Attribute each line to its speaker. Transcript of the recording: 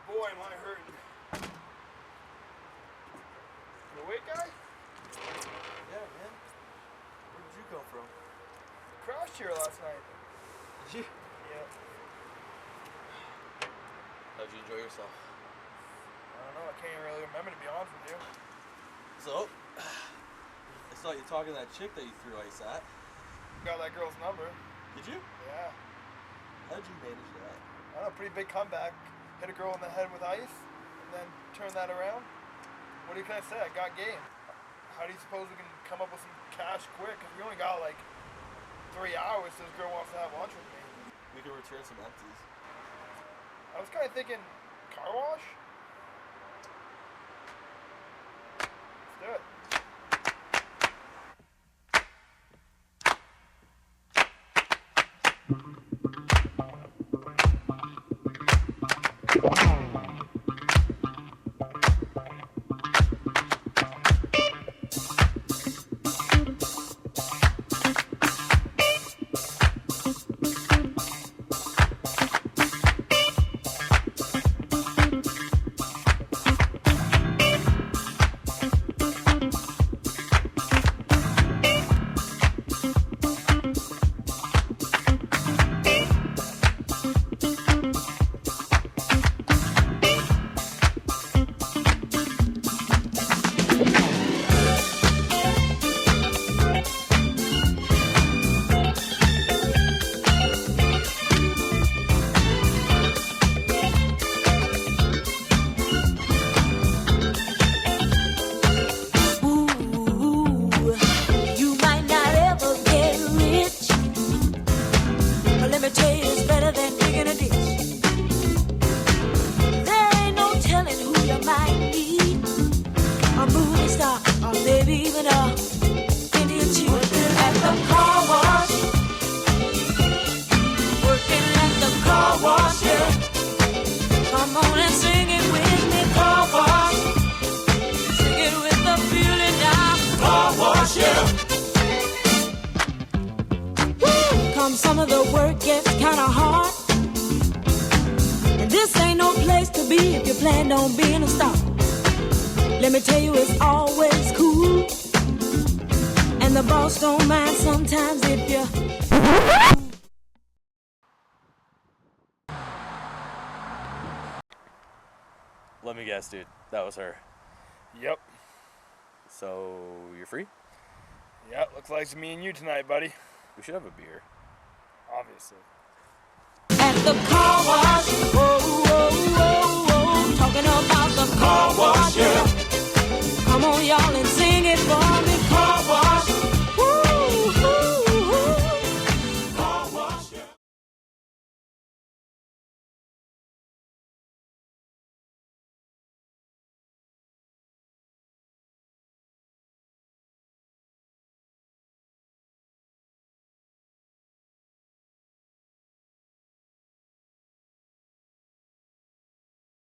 Speaker 1: boy, am I hurting. You awake, guy?
Speaker 2: Yeah, man. Where did you come from?
Speaker 1: Crashed here last night.
Speaker 2: Did you?
Speaker 1: Yeah.
Speaker 2: How'd you enjoy yourself?
Speaker 1: I don't know, I can't even really remember, to be honest with you.
Speaker 2: So, I saw you talking to that chick that you threw ice at.
Speaker 1: Got that girl's number.
Speaker 2: Did you?
Speaker 1: Yeah.
Speaker 2: How'd you manage that?
Speaker 1: I don't know, pretty big comeback. Hit a girl in the head with ice, and then turn that around. What can I say? I got game. How do you suppose we can come up with some cash quick? Because we only got like 3 hours, so this girl wants to have lunch with me.
Speaker 2: We can return some empties.
Speaker 1: I was kind of thinking car wash. Let's do it.
Speaker 3: Some of the work gets kinda hard, and this ain't no place to be if you plan on being a star. Let me tell you, it's always cool, and the boss don't mind sometimes if you.
Speaker 2: Let me guess, dude. That was her.
Speaker 1: Yep.
Speaker 2: So, you're free?
Speaker 1: Yep, looks like it's me and you tonight, buddy.
Speaker 2: We should have a beer.
Speaker 1: Obviously.
Speaker 3: At the car wash, whoa, whoa, whoa, whoa, talking about the car wash, yeah. Come on, y'all, and sing it for